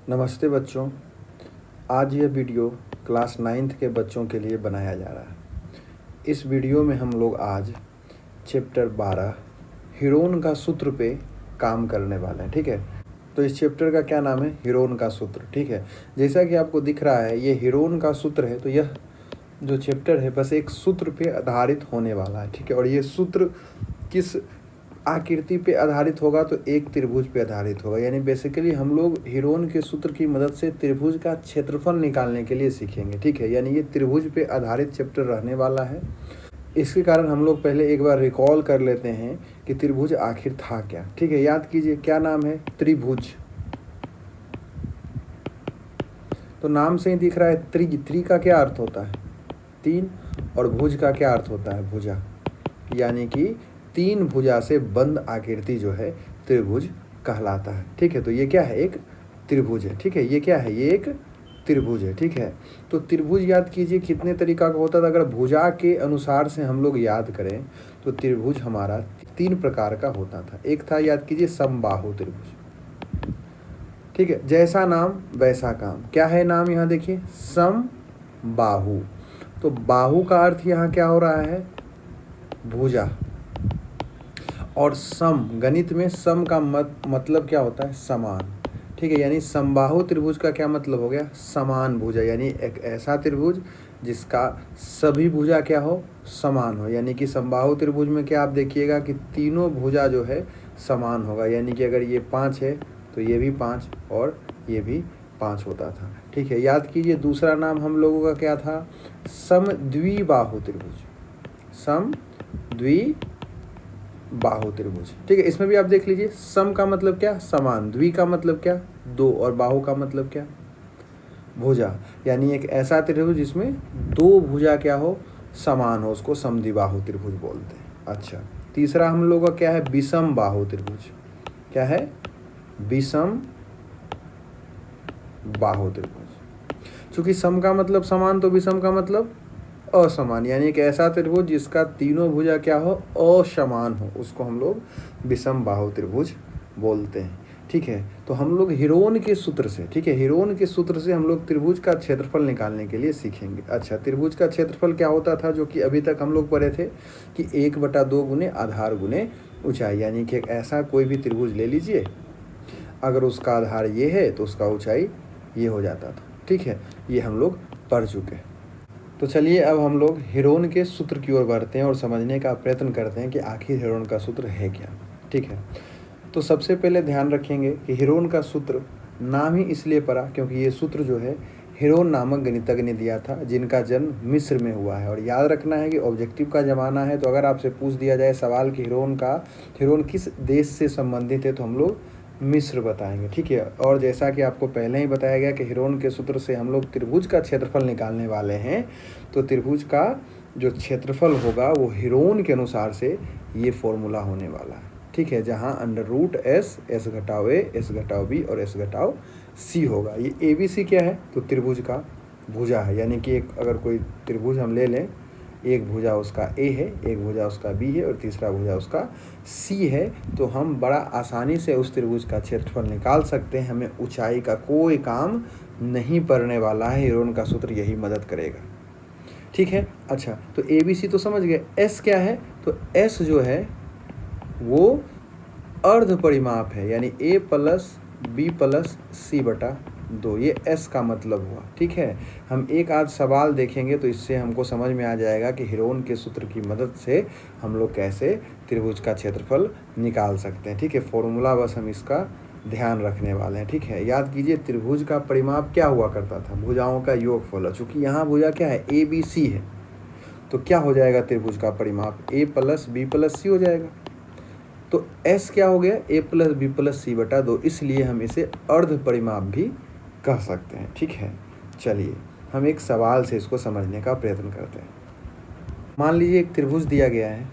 नमस्ते बच्चों। आज यह वीडियो क्लास 9th के बच्चों के लिए बनाया जा रहा है। इस वीडियो में हम लोग आज चैप्टर 12 हीरोन का सूत्र पे काम करने वाले हैं। ठीक है, तो इस चैप्टर का क्या नाम है? हीरोन का सूत्र। ठीक है, जैसा कि आपको दिख रहा है ये हीरोन का सूत्र है। तो यह जो चैप्टर है बस एक सूत्र पे आधारित होने वाला है। ठीक है, और ये सूत्र किस आकृति पे आधारित होगा? तो एक त्रिभुज पे आधारित होगा। यानी बेसिकली हम लोग हीरोन के सूत्र की मदद से त्रिभुज का क्षेत्रफल निकालने के लिए सीखेंगे। ठीक है, यानी ये त्रिभुज पे आधारित चैप्टर रहने वाला है। इसके कारण हम लोग पहले एक बार रिकॉल कर लेते हैं कि त्रिभुज आखिर था क्या। ठीक है, याद कीजिए क्या नाम है? त्रिभुज। तो नाम से ही दिख रहा है त्रि का क्या अर्थ होता है? तीन। और भुज का क्या अर्थ होता है? भुजा। यानी कि तीन भुजा से बंद आकृति जो है त्रिभुज कहलाता है। ठीक है, तो ये क्या है? एक त्रिभुज है। ठीक है, ये क्या है? ये एक त्रिभुज है। ठीक है, तो त्रिभुज याद कीजिए कितने तरीका का होता था। अगर भुजा के अनुसार से हम लोग याद करें तो त्रिभुज हमारा तीन प्रकार का होता था। एक था, याद कीजिए, समबाहु त्रिभुज। ठीक है, जैसा नाम वैसा काम। क्या है नाम? यहाँ देखिए, समबाहु। तो बाहु का अर्थ यहाँ क्या हो रहा है? भुजा। और सम, गणित में सम का मतलब क्या होता है? समान। ठीक है, यानी समबाहु त्रिभुज का क्या मतलब हो गया? समान भुजा। यानी एक ऐसा त्रिभुज जिसका सभी भुजा क्या हो? समान हो। यानी कि समबाहु त्रिभुज में क्या आप देखिएगा कि तीनों भुजा जो है समान होगा। यानी कि अगर ये 5 है तो ये भी 5 और ये भी 5 होता था। ठीक है, याद कीजिए दूसरा नाम हम लोगों का क्या था? समद्विबाहु त्रिभुज। समद्विबाहु त्रिभुज। ठीक है, इसमें भी आप देख लीजिए, सम का मतलब क्या? समान। द्वि का मतलब क्या? दो। और बाहु का मतलब क्या? भुजा। यानी एक ऐसा त्रिभुज जिसमें दो भुजा क्या हो? समान हो, उसको समद्विबाहु त्रिभुज बोलते हैं। अच्छा, तीसरा हम लोग का क्या है? विषम बाहु त्रिभुज। क्या है? विषम बाहु त्रिभुज। चूंकि सम का मतलब समान तो विषम का मतलब असमान। यानी एक ऐसा त्रिभुज जिसका तीनों भुजा क्या हो? असमान हो, उसको हम लोग विषम बाहु त्रिभुज बोलते हैं। ठीक है, तो हम लोग हीरोन के सूत्र से, ठीक है, हीरोन के सूत्र से हम लोग त्रिभुज का क्षेत्रफल निकालने के लिए सीखेंगे। अच्छा, त्रिभुज का क्षेत्रफल क्या होता था? जो कि अभी तक हम लोग पढ़े थे कि 1/2 गुने आधार गुने ऊंचाई। यानी कि एक ऐसा कोई भी त्रिभुज ले लीजिए, अगर उसका आधार ये है तो उसका ऊंचाई ये हो जाता था। ठीक है, ये हम लोग पढ़ चुके हैं। तो चलिए अब हम लोग हीरोन के सूत्र की ओर बढ़ते हैं और समझने का प्रयत्न करते हैं कि आखिर हीरोन का सूत्र है क्या। ठीक है, तो सबसे पहले ध्यान रखेंगे कि हीरोन का सूत्र नाम ही इसलिए पड़ा क्योंकि ये सूत्र जो है हीरोन नामक गणितज्ञ ने दिया था, जिनका जन्म मिस्र में हुआ है। और याद रखना है कि ऑब्जेक्टिव का ज़माना है, तो अगर आपसे पूछ दिया जाए सवाल कि हीरोन किस देश से संबंधित है, तो हम लोग मिस्र बताएंगे। ठीक है, और जैसा कि आपको पहले ही बताया गया कि हीरोन के सूत्र से हम लोग त्रिभुज का क्षेत्रफल निकालने वाले हैं, तो त्रिभुज का जो क्षेत्रफल होगा वो हीरोन के अनुसार से ये फॉर्मूला होने वाला है। ठीक है, जहाँ √s, s घटाव a, s घटाव b और s घटाव c होगा। ये ABC क्या है? तो त्रिभुज का भुजा है। यानी कि एक अगर कोई त्रिभुज हम ले लें, एक भुजा उसका A है, एक भुजा उसका B है और तीसरा भुजा उसका C है, तो हम बड़ा आसानी से उस त्रिभुज का क्षेत्रफल निकाल सकते हैं। हमें ऊंचाई का कोई काम नहीं पड़ने वाला है। हीरोन का सूत्र यही मदद करेगा। ठीक है, अच्छा, तो ABC तो समझ गए। S क्या है? तो S जो है वो अर्ध परिमाप है। यानी A + B + C/2, ये S का मतलब हुआ। ठीक है, हम एक आध सवाल देखेंगे तो इससे हमको समझ में आ जाएगा कि हीरोन के सूत्र की मदद से हम लोग कैसे त्रिभुज का क्षेत्रफल निकाल सकते हैं। ठीक है, फॉर्मूला बस हम इसका ध्यान रखने वाले हैं। ठीक है, याद कीजिए त्रिभुज का परिमाप क्या हुआ करता था? भुजाओं का योगफल। चूँकि यहाँ भुजा क्या है? ABC है, तो क्या हो जाएगा त्रिभुज का परिमाप? A + B + C हो जाएगा। तो S क्या हो गया? A + B + C/2, इसलिए हम इसे अर्ध परिमाप भी कह सकते हैं। ठीक है, चलिए हम एक सवाल से इसको समझने का प्रयत्न करते हैं। मान लीजिए एक त्रिभुज दिया गया है,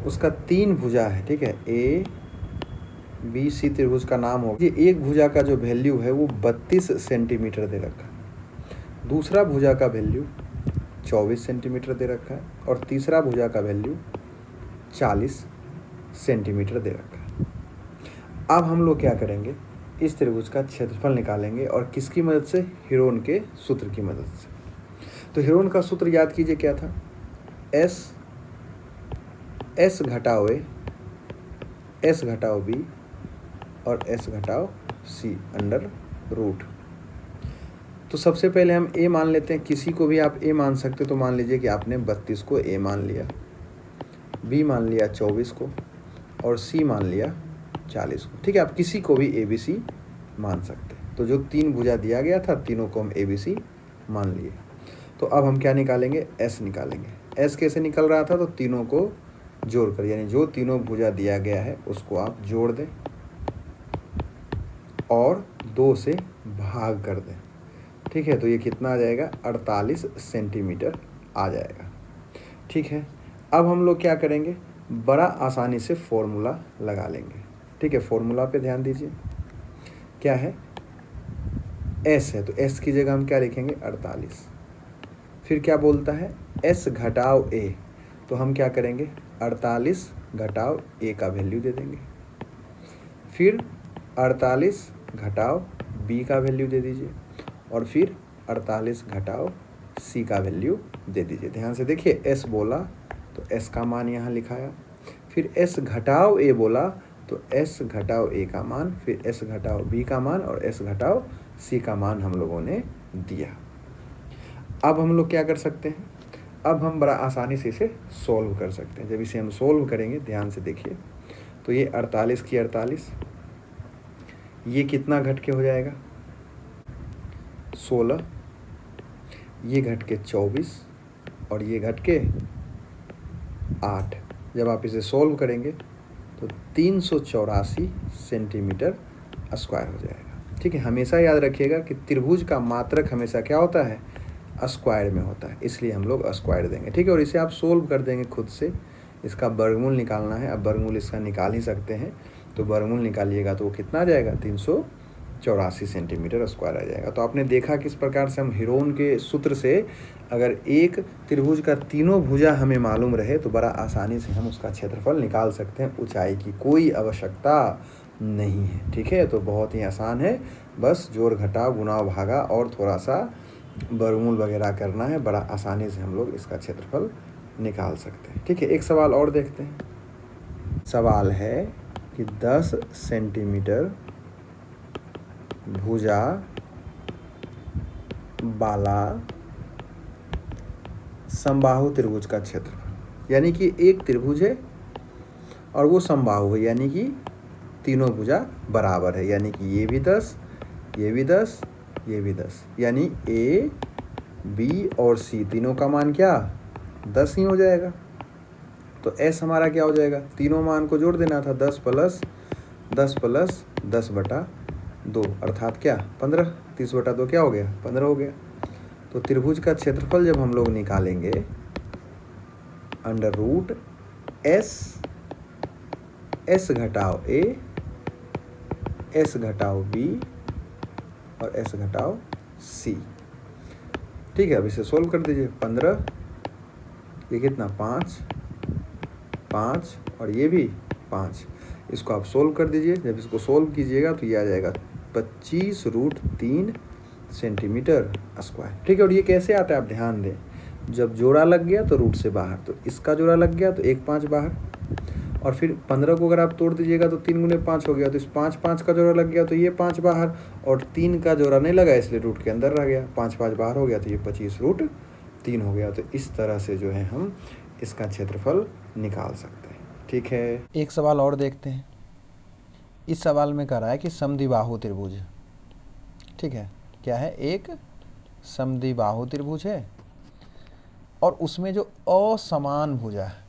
उसका 3 भुजा है। ठीक है, ABC त्रिभुज का नाम होगा। ये एक भुजा का जो वैल्यू है वो 32 सेंटीमीटर दे रखा है, दूसरा भुजा का वैल्यू 24 सेंटीमीटर दे रखा है और तीसरा भुजा का वैल्यू 40 सेंटीमीटर दे रखा है। अब हम लोग क्या करेंगे? इस त्रिभुज का क्षेत्रफल निकालेंगे और किसकी मदद से? हेरोन के सूत्र की मदद से। तो हेरोन का सूत्र याद कीजिए क्या था? एस घटाओ ए, एस घटाओ बी और एस घटाओ सी अंडर रूट। तो सबसे पहले हम ए मान लेते हैं, किसी को भी आप ए मान सकते हो। तो मान लीजिए कि आपने 32 को ए मान लिया, बी मान लिया 24 को और सी मान लिया 40 को। ठीक है, आप किसी को भी ए बी सी मान सकते हैं। तो जो 3 भुजा दिया गया था तीनों को हम ए बी सी मान लिए। तो अब हम क्या निकालेंगे? एस निकालेंगे। एस कैसे निकल रहा था? तो तीनों को जोड़कर, यानी जो तीनों भुजा दिया गया है उसको आप जोड़ दें और 2 से भाग कर दें। ठीक है, तो ये कितना आ जाएगा? 48 सेंटीमीटर आ जाएगा। ठीक है, अब हम लोग क्या करेंगे? बड़ा आसानी से फॉर्मूला लगा लेंगे। ठीक है, फॉर्मूला पे ध्यान दीजिए। क्या है? एस है, तो एस की जगह हम क्या लिखेंगे? 48। फिर क्या बोलता है? एस घटाओ ए, तो हम क्या करेंगे? 48 घटाओ ए का वैल्यू दे देंगे। फिर 48 घटाओ बी का वैल्यू दे दीजिए और फिर 48 घटाओ सी का वैल्यू दे दीजिए। ध्यान से देखिए, एस बोला तो एस का मान यहाँ लिखाया, फिर एस घटाओ ए बोला तो एस घटाओ ए का मान, फिर एस घटाओ बी का मान और एस घटाओ सी का मान हम लोगों ने दिया। अब हम लोग क्या कर सकते हैं? अब हम बड़ा आसानी से इसे सॉल्व कर सकते हैं। जब इसे हम सॉल्व करेंगे, ध्यान से देखिए, तो ये 48 की 48, ये कितना घट के हो जाएगा? 16, ये घट के 24 और ये घट के 8। जब आप इसे सॉल्व करेंगे तो 384 सेंटीमीटर स्क्वायर हो जाएगा। ठीक है, हमेशा याद रखिएगा कि त्रिभुज का मात्रक हमेशा क्या होता है? स्क्वायर में होता है, इसलिए हम लोग स्क्वायर देंगे। ठीक है, और इसे आप सोल्व कर देंगे खुद से। इसका वर्गमूल निकालना है, अब वर्गमूल इसका निकाल ही सकते हैं, तो वर्गमूल निकालिएगा तो वो कितना आ जाएगा? 384 सेंटीमीटर स्क्वायर आ जाएगा। तो आपने देखा किस प्रकार से हम हेरोन के सूत्र से अगर एक त्रिभुज का तीनों भुजा हमें मालूम रहे तो बड़ा आसानी से हम उसका क्षेत्रफल निकाल सकते हैं। ऊंचाई की कोई आवश्यकता नहीं है। ठीक है, तो बहुत ही आसान है, बस जोड़ घटाव गुणाव भागा और थोड़ा सा वर्गमूल वगैरह करना है। बड़ा आसानी से हम लोग इसका क्षेत्रफल निकाल सकते हैं। ठीक है, एक सवाल और देखते हैं। सवाल है कि 10 सेंटीमीटर भुजा वाला समबाहु त्रिभुज का क्षेत्रफल, यानी कि एक त्रिभुज है और वो समबाहु है, यानी कि तीनों भुजा बराबर है, यानी कि ये भी 10, ये भी 10, ये भी 10, यानी ए बी और सी तीनों का मान क्या? 10 ही हो जाएगा। तो एस हमारा क्या हो जाएगा? तीनों मान को जोड़ देना था, 10 प्लस 10 प्लस 10 बटा 2 अर्थात क्या? 15। 30 बटा 2 क्या हो गया? 15 हो गया। तो त्रिभुज का क्षेत्रफल जब हम लोग निकालेंगे अंडर रूट एस घटाओ ए, एस घटाओ बी और एस घटाओ सी। ठीक है, अब इसे सोल्व कर दीजिए। 15, ये कितना? 5 और ये भी 5। इसको आप सोल्व कर दीजिए। जब इसको सोल्व कीजिएगा तो ये आ जाएगा 25√3 सेंटीमीटर स्क्वायर। ठीक है, और ये कैसे आता है आप ध्यान दें। जब जोड़ा लग गया तो रूट से बाहर, तो इसका जोड़ा लग गया तो 1 5 बाहर, और फिर 15 को अगर आप तोड़ दीजिएगा तो 3 गुने 5 हो गया, तो इस 5 5 का जोड़ा लग गया तो ये 5 बाहर, और 3 का जोड़ा नहीं लगा इसलिए रूट के अंदर रह गया, 5 5 बाहर हो गया, तो ये 25√3 हो गया। तो इस तरह से जो है हम इसका क्षेत्रफल निकाल सकते हैं। ठीक है, एक सवाल और देखते हैं। इस सवाल में कह रहा है कि समद्विबाहु त्रिभुज। ठीक है, क्या है? एक समद्विबाहु त्रिभुज है और उसमें जो असमान भुजा है,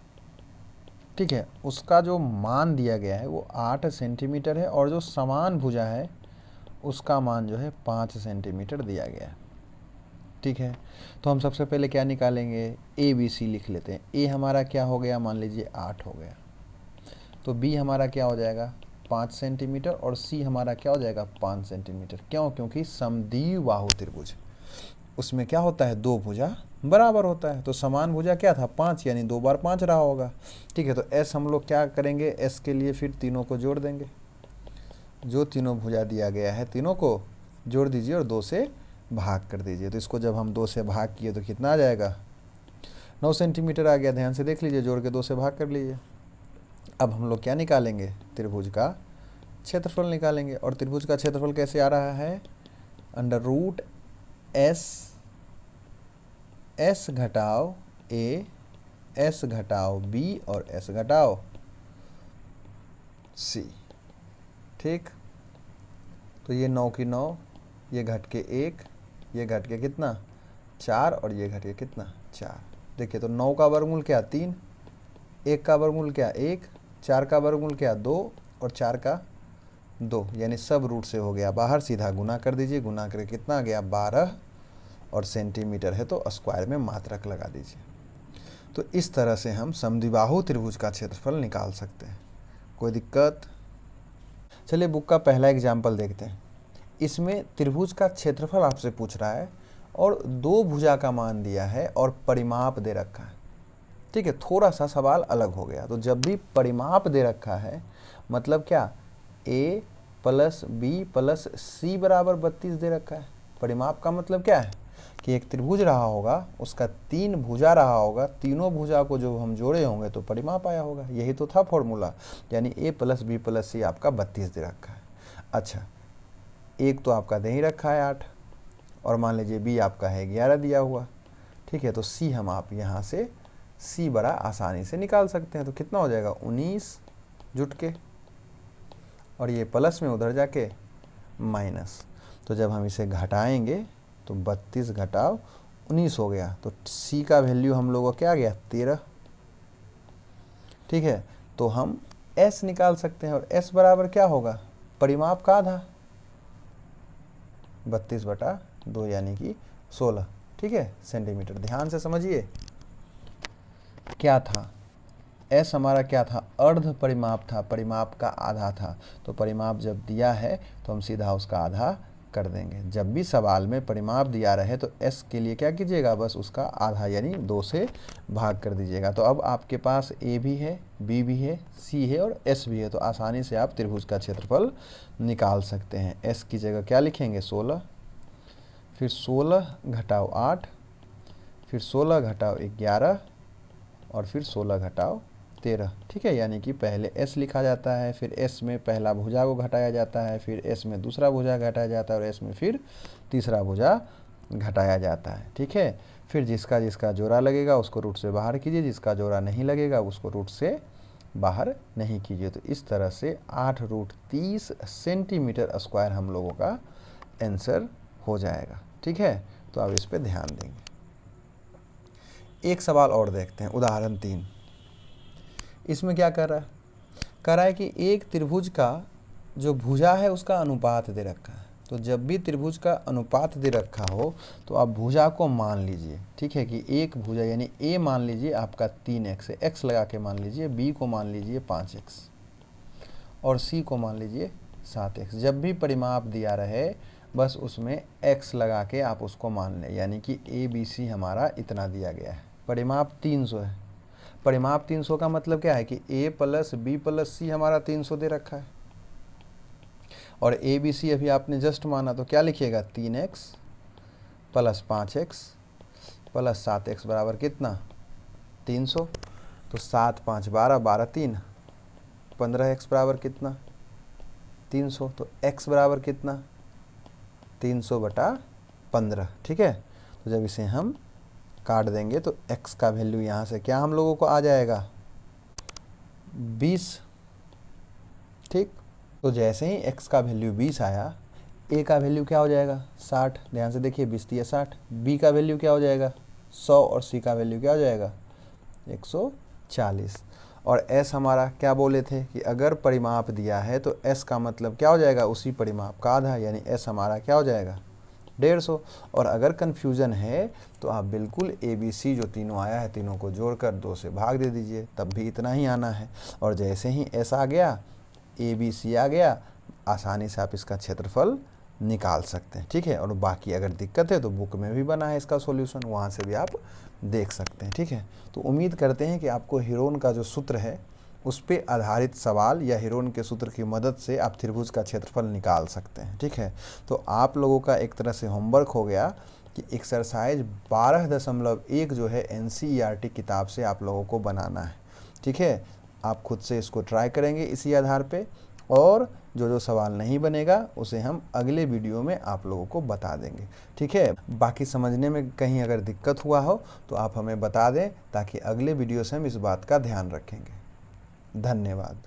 ठीक है, उसका जो मान दिया गया है वो 8 सेंटीमीटर है और जो समान भुजा है उसका मान जो है 5 सेंटीमीटर दिया गया है। ठीक है, तो हम सबसे पहले क्या निकालेंगे? ए बी सी लिख लेते हैं। ए हमारा क्या हो गया? मान लीजिए 8 हो गया। तो बी हमारा क्या हो जाएगा? 5 सेंटीमीटर और सी हमारा क्या हो जाएगा? 5 सेंटीमीटर। क्यों? क्योंकि समद्विबाहु त्रिभुज उसमें क्या होता है? 2 भुजा बराबर होता है। तो समान भुजा क्या था? 5, यानी 2 बार 5 रहा होगा। ठीक है, तो एस हम लोग क्या करेंगे? एस के लिए फिर तीनों को जोड़ देंगे। जो तीनों भुजा दिया गया है तीनों को जोड़ दीजिए और 2 से भाग कर दीजिए। तो इसको जब हम 2 से भाग किए तो कितना आ जाएगा, 9 सेंटीमीटर आ गया। ध्यान से देख लीजिए, जोड़ के 2 से भाग कर लीजिए। अब हम लोग क्या निकालेंगे, त्रिभुज का क्षेत्रफल निकालेंगे। और त्रिभुज का क्षेत्रफल कैसे आ रहा है, अंडर रूट एस घटाओ ए, एस घटाओ बी और एस घटाओ सी। ठीक, तो ये 9 की 9, ये घट के 1, ये घट के कितना 4 और ये घट के कितना 4। देखिए तो 9 का वर्गमूल क्या 3, 1 का वर्गमूल क्या 1, 4 का वर्गमूल क्या 2 और 4 का 2, यानी सब रूट से हो गया बाहर। सीधा गुना कर दीजिए, गुना करके कितना आ गया 12 और सेंटीमीटर है तो स्क्वायर में मात्रक लगा दीजिए। तो इस तरह से हम समद्विबाहु त्रिभुज का क्षेत्रफल निकाल सकते हैं। कोई दिक्कत? चलिए बुक का पहला एग्जाम्पल देखते हैं। इसमें त्रिभुज का क्षेत्रफल आपसे पूछ रहा है और 2 भुजा का मान दिया है और परिमाप दे रखा है। ठीक है, थोड़ा सा सवाल अलग हो गया। तो जब भी परिमाप दे रखा है मतलब क्या, a प्लस बी प्लस सी बराबर 32 दे रखा है। परिमाप का मतलब क्या है कि एक त्रिभुज रहा होगा, उसका 3 भुजा रहा होगा, तीनों भुजा को जो हम जोड़े होंगे तो परिमाप आया होगा। यही तो था फॉर्मूला, यानी a प्लस बी प्लस सी आपका 32 दे रखा है। अच्छा, एक तो आपका दे ही रखा है 8 और मान लीजिए बी आपका है 11 दिया हुआ। ठीक है, तो सी हम आप यहाँ से सी बड़ा आसानी से निकाल सकते हैं। तो कितना हो जाएगा 19 जुट के, और ये प्लस में उधर जाके माइनस। तो जब हम इसे घटाएंगे तो 32 घटाओ 19 हो गया। तो सी का वैल्यू हम लोगों को क्या आ गया 13। ठीक है, तो हम एस निकाल सकते हैं और एस बराबर क्या होगा, परिमाप का आधा 32/2 यानी कि 16। ठीक है, सेंटीमीटर। ध्यान से समझिए क्या था, एस हमारा क्या था, अर्ध परिमाप था, परिमाप का आधा था। तो परिमाप जब दिया है तो हम सीधा उसका आधा कर देंगे। जब भी सवाल में परिमाप दिया रहे तो एस के लिए क्या कीजिएगा, बस उसका आधा यानी 2 से भाग कर दीजिएगा। तो अब आपके पास ए भी है, बी भी है, सी है और एस भी है। तो आसानी से आप त्रिभुज का क्षेत्रफल निकाल सकते हैं। एस की जगह क्या लिखेंगे 16, फिर 16 घटाओ 8, फिर 16 घटाओ 11 और फिर 16 घटाओ 13। ठीक है, यानी कि पहले s लिखा जाता है, फिर s में पहला भुजा को घटाया जाता है, फिर s में दूसरा भुजा घटाया जाता है और s में फिर तीसरा भुजा घटाया जाता है। ठीक है, फिर जिसका जिसका जोड़ा लगेगा उसको रूट से बाहर कीजिए, जिसका जोड़ा नहीं लगेगा उसको रूट से बाहर नहीं कीजिए। तो इस तरह से 8√30 सेंटीमीटर स्क्वायर हम लोगों का आंसर हो जाएगा। ठीक है, तो आप इस पर ध्यान देंगे। एक सवाल और देखते हैं, उदाहरण 3। इसमें क्या कर रहा है, कह रहा है कि एक त्रिभुज का जो भुजा है उसका अनुपात दे रखा है। तो जब भी त्रिभुज का अनुपात दे रखा हो तो आप भुजा को मान लीजिए। ठीक है, कि एक भुजा यानी a मान लीजिए आपका 3x है, x लगा के मान लीजिए, b को मान लीजिए 5x और c को मान लीजिए 7x। जब भी परिमाप दिया रहे बस उसमें x लगा के आप उसको मान लें, यानी कि a b c हमारा इतना दिया गया है। परिमाप 300 है। परिमाप 300 का मतलब क्या है कि a प्लस बी प्लस सी हमारा 300 दे रखा है और ए बी सी अभी आपने जस्ट माना। तो क्या लिखिएगा 3x plus 5x plus 7x बराबर कितना 300। तो 7 5 12, 12 3 15x बराबर कितना 300। तो x बराबर कितना 300/15। ठीक है, तो जब इसे हम काट देंगे तो x का वैल्यू यहाँ से क्या हम लोगों को आ जाएगा 20। ठीक, तो जैसे ही x का वैल्यू 20 आया, a का वैल्यू क्या हो जाएगा 60। ध्यान से देखिए 20 दिया 60। b का वैल्यू क्या हो जाएगा 100 और c का वैल्यू क्या हो जाएगा 140। और s हमारा क्या बोले थे कि अगर परिमाप दिया है तो s का मतलब क्या हो जाएगा उसी परिमाप का आधा, यानी s हमारा क्या हो जाएगा 150। और अगर कन्फ्यूज़न है तो आप बिल्कुल ए बी सी जो तीनों आया है तीनों को जोड़कर 2 से भाग दे दीजिए, तब भी इतना ही आना है। और जैसे ही एस आ गया ए बी सी आ गया, आसानी से आप इसका क्षेत्रफल निकाल सकते हैं। ठीक है, और बाकी अगर दिक्कत है तो बुक में भी बना है इसका सॉल्यूशन, वहाँ से भी आप देख सकते हैं। ठीक है, तो उम्मीद करते हैं कि आपको हीरोन का जो सूत्र है उस पे आधारित सवाल या हीरोन के सूत्र की मदद से आप त्रिभुज का क्षेत्रफल निकाल सकते हैं। ठीक है, तो आप लोगों का एक तरह से होमवर्क हो गया कि एक्सरसाइज 12.1 जो है NCERT किताब से आप लोगों को बनाना है। ठीक है, आप खुद से इसको ट्राई करेंगे इसी आधार पे, और जो जो सवाल नहीं बनेगा उसे हम अगले वीडियो में आप लोगों को बता देंगे। ठीक है, बाकी समझने में कहीं अगर दिक्कत हुआ हो तो आप हमें बता दें, ताकि अगले वीडियो से हम इस बात का ध्यान रखेंगे। धन्यवाद।